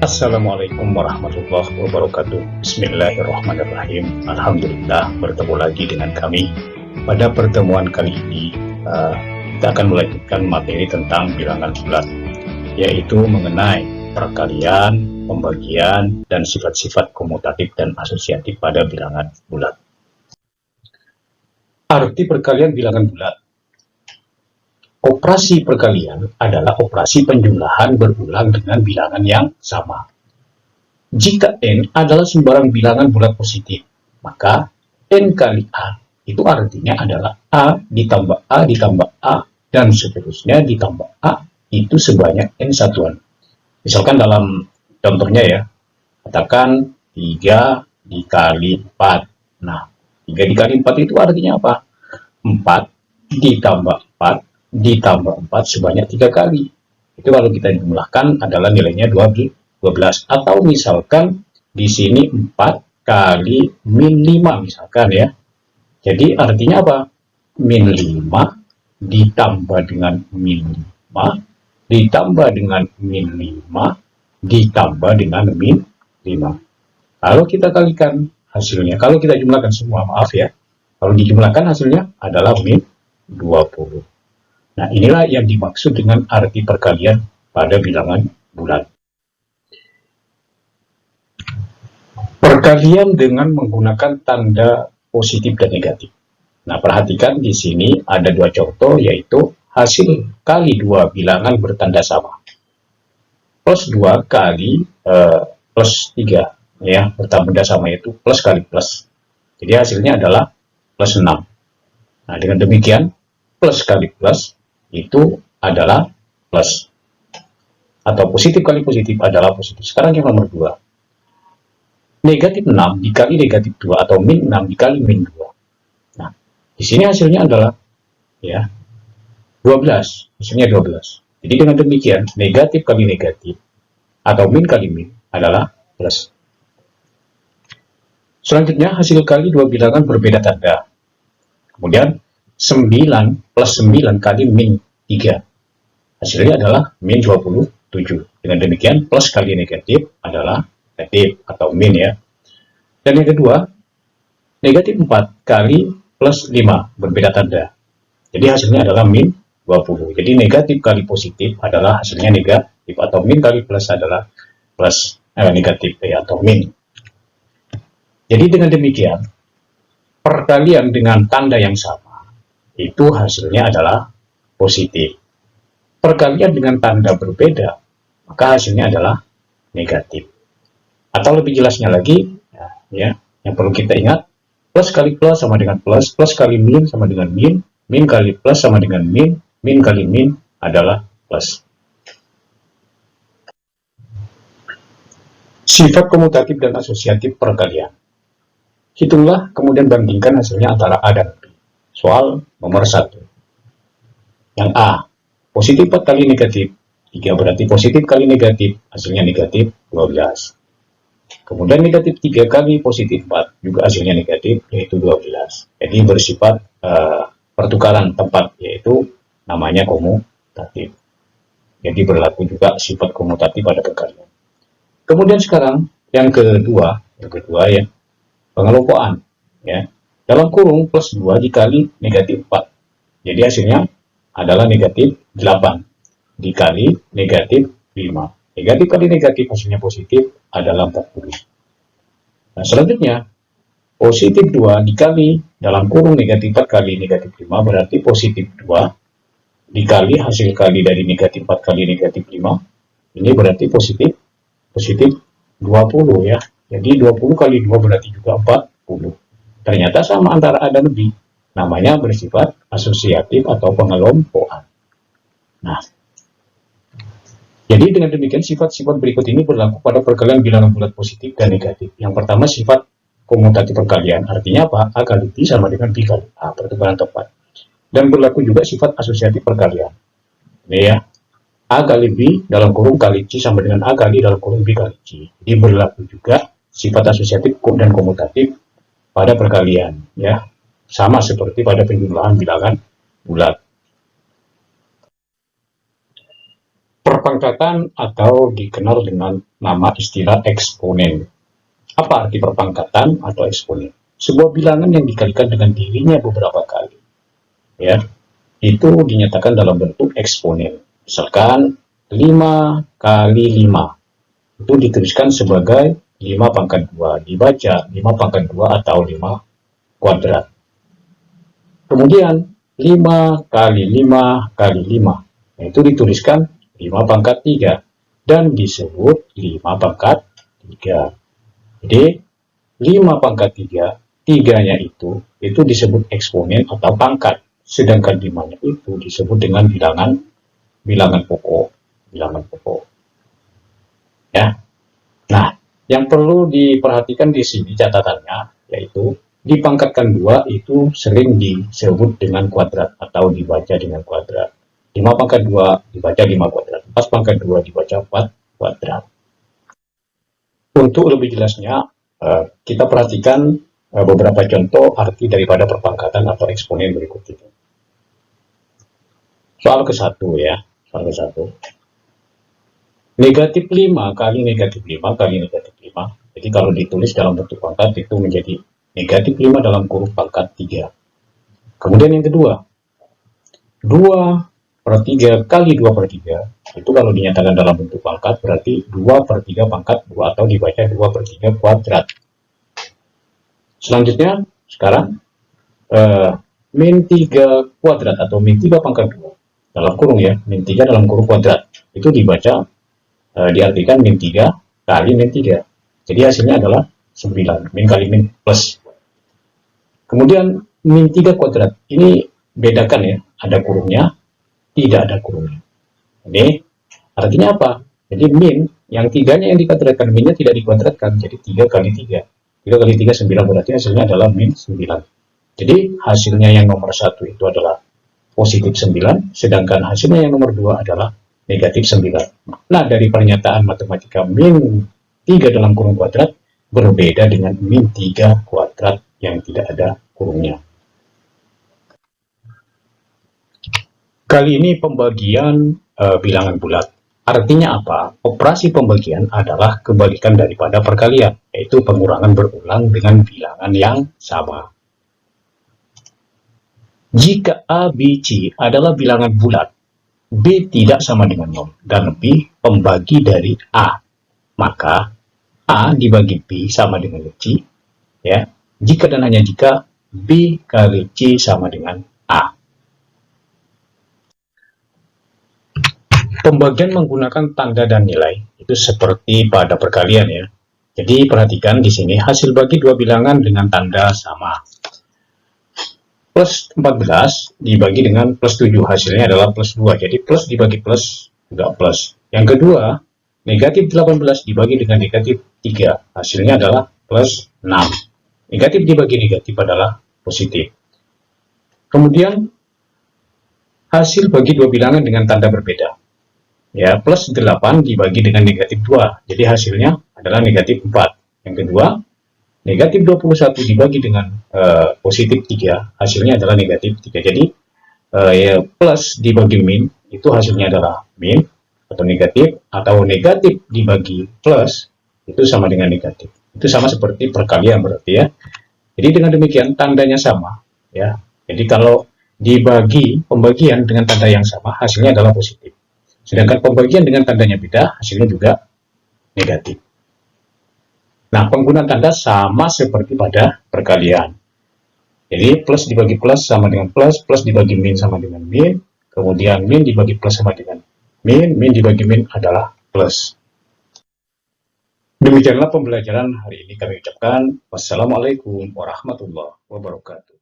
Assalamualaikum warahmatullahi wabarakatuh. Bismillahirrahmanirrahim. Alhamdulillah, bertemu lagi dengan kami. Pada pertemuan kali ini kita akan melanjutkan materi tentang bilangan bulat, yaitu mengenai perkalian, pembagian, dan sifat-sifat komutatif dan asosiatif pada bilangan bulat. Arti perkalian bilangan bulat. Operasi perkalian adalah operasi penjumlahan berulang dengan bilangan yang sama. Jika N adalah sembarang bilangan bulat positif, maka N kali A itu artinya adalah A ditambah A ditambah A dan seterusnya ditambah A itu sebanyak N satuan. Misalkan dalam contohnya ya, katakan 3 dikali 4. Nah, 3 dikali 4 itu artinya apa? 4 ditambah 4 ditambah 4 sebanyak 3 kali. Itu kalau kita jumlahkan adalah nilainya 12. Atau misalkan di sini 4 kali min 5 misalkan ya. Jadi artinya apa? Min 5 ditambah dengan min 5 ditambah dengan min 5 ditambah dengan min 5. Kalau kita kalikan hasilnya, kalau kita jumlahkan semua, maaf ya. Kalau dijumlahkan hasilnya adalah min 20. Nah, inilah yang dimaksud dengan arti perkalian pada bilangan bulat. Perkalian dengan menggunakan tanda positif dan negatif. Nah, perhatikan di sini ada dua contoh, yaitu hasil kali dua bilangan bertanda sama. Plus 2 kali plus 3. Ya, bertanda sama itu plus kali plus. Jadi hasilnya adalah plus 6. Nah, dengan demikian, plus kali plus itu adalah plus, atau positif kali positif adalah positif. Sekarang yang nomor 2, negatif 6 dikali negatif 2 atau min 6 dikali min 2. Nah, di sini hasilnya adalah ya 12, hasilnya 12. Jadi dengan demikian negatif kali negatif atau min kali min adalah plus. Selanjutnya hasil kali dua bilangan berbeda tanda. Kemudian 9 plus 9 kali min 3. Hasilnya adalah min 27. Dengan demikian plus kali negatif adalah negatif atau min ya. Dan yang kedua, negatif 4 kali plus 5 berbeda tanda. Jadi hasilnya adalah min 20. Jadi negatif kali positif adalah hasilnya negatif, atau min kali plus adalah plus negatif ya, atau min. Jadi dengan demikian perkalian dengan tanda yang sama itu hasilnya adalah positif. Perkalian dengan tanda berbeda, maka hasilnya adalah negatif. Atau lebih jelasnya lagi, ya, yang perlu kita ingat, plus kali plus sama dengan plus, plus kali min sama dengan min kali plus sama dengan min kali min adalah plus. Sifat komutatif dan asosiatif perkalian. Hitunglah kemudian bandingkan hasilnya antara A dan B. Soal nomor 1. Yang A, positif 4 kali negatif 3 berarti positif kali negatif, hasilnya negatif 12. Kemudian negatif 3 kali positif 4 juga hasilnya negatif, yaitu 12. Jadi bersifat pertukaran tempat, yaitu namanya komutatif. Jadi berlaku juga sifat komutatif pada perkalian. Kemudian sekarang yang kedua ya, pengelompokan ya. Dalam kurung plus 2 dikali negatif 4. Jadi hasilnya adalah negatif 8 dikali negatif 5. Negatif kali negatif hasilnya positif adalah 40. Nah, selanjutnya positif 2 dikali dalam kurung negatif 4 kali negatif 5 berarti positif 2 dikali hasil kali dari negatif 4 kali negatif 5. Ini berarti positif 20 ya. Jadi 20 kali 2 berarti juga 40. Ternyata sama antara A dan B. Namanya bersifat asosiatif atau pengelompokan. Nah, jadi dengan demikian sifat-sifat berikut ini berlaku pada perkalian bilangan bulat positif dan negatif. Yang pertama sifat komutatif perkalian. Artinya apa? A kali B sama dengan B kali A, pertukaran tempat. Dan berlaku juga sifat asosiatif perkalian. Ini ya. A kali B dalam kurung kali C sama dengan A kali dalam kurung B kali C. Jadi berlaku juga sifat asosiatif dan komutatif pada perkalian ya, sama seperti pada penjumlahan bilangan bulat. Perpangkatan atau dikenal dengan nama istilah eksponen. Apa arti perpangkatan atau eksponen? Sebuah bilangan yang dikalikan dengan dirinya beberapa kali. Ya, itu dinyatakan dalam bentuk eksponen. Misalkan 5 kali 5 itu dituliskan sebagai 5 pangkat 2, dibaca 5 pangkat 2 atau 5 kuadrat. Kemudian 5 kali 5 kali 5 itu dituliskan 5 pangkat 3 dan disebut 5 pangkat 3. Jadi 5 pangkat 3, 3-nya itu disebut eksponen atau pangkat, sedangkan 5-nya itu disebut dengan bilangan pokok. Ya. Nah, yang perlu diperhatikan di sini catatannya yaitu dipangkatkan 2 itu sering disebut dengan kuadrat atau dibaca dengan kuadrat. 5 pangkat 2 dibaca 5 kuadrat, 4 pangkat 2 dibaca 4 kuadrat. Untuk lebih jelasnya, kita perhatikan beberapa contoh arti daripada perpangkatan atau eksponen berikut ini. Soal ke-1 ya, soal ke-1. Negatif 5 kali negatif 5 kali negatif 5. Jadi kalau ditulis dalam bentuk pangkat itu menjadi negatif 5 dalam kurung pangkat 3. Kemudian yang kedua, 2/3 kali 2/3 itu kalau dinyatakan dalam bentuk pangkat berarti 2/3 pangkat 2 atau dibaca 2/3 kuadrat. Selanjutnya sekarang min 3 kuadrat atau min 3 pangkat 2 dalam kurung ya, min 3 dalam kurung kuadrat itu dibaca diartikan min 3 kali min 3. Jadi hasilnya adalah 9, min kali min plus. Kemudian min 3 kuadrat ini bedakan ya, ada kurungnya, tidak ada kurungnya. Ini artinya apa? Jadi min yang 3-nya yang dikuadratkan, minnya tidak dikuadratkan, jadi 3 kali 3. 3 kali 3 9, berarti hasilnya adalah min 9. Jadi hasilnya yang nomor 1 itu adalah positif 9, sedangkan hasilnya yang nomor 2 adalah negatif 9. Nah, dari pernyataan matematika min 3 dalam kurung kuadrat berbeda dengan min 3 kuadrat yang tidak ada kurungnya. Kali ini pembagian bilangan bulat. Artinya apa? Operasi pembagian adalah kebalikan daripada perkalian, yaitu pengurangan berulang dengan bilangan yang sama. Jika A, B, C adalah bilangan bulat, B tidak sama dengan 0, dan B pembagi dari A, maka A dibagi B sama dengan C, ya. Jika dan hanya jika B kali C sama dengan A. Pembagian menggunakan tanda dan nilai itu seperti pada perkalian ya. Jadi perhatikan di sini hasil bagi dua bilangan dengan tanda sama. Plus 14 dibagi dengan plus 7, hasilnya adalah plus 2. Jadi plus dibagi plus juga plus. Yang kedua, negatif 18 dibagi dengan negatif 3, hasilnya adalah plus 6. Negatif dibagi negatif adalah positif. Kemudian hasil bagi dua bilangan dengan tanda berbeda. Ya, plus 8 dibagi dengan negatif 2, jadi hasilnya adalah negatif 4. Yang kedua, negatif 21 dibagi dengan positif 3, hasilnya adalah negatif 3. Jadi ya, plus dibagi min, itu hasilnya adalah min atau negatif dibagi plus, itu sama dengan negatif. Itu sama seperti perkalian berarti ya. Jadi dengan demikian tandanya sama. Ya. Jadi kalau dibagi pembagian dengan tanda yang sama, hasilnya adalah positif. Sedangkan pembagian dengan tandanya beda, hasilnya juga negatif. Nah, penggunaan tanda sama seperti pada perkalian. Jadi, plus dibagi plus sama dengan plus, plus dibagi min sama dengan min, kemudian min dibagi plus sama dengan min, min dibagi min adalah plus. Demikianlah pembelajaran hari ini kami ucapkan. Wassalamualaikum warahmatullahi wabarakatuh.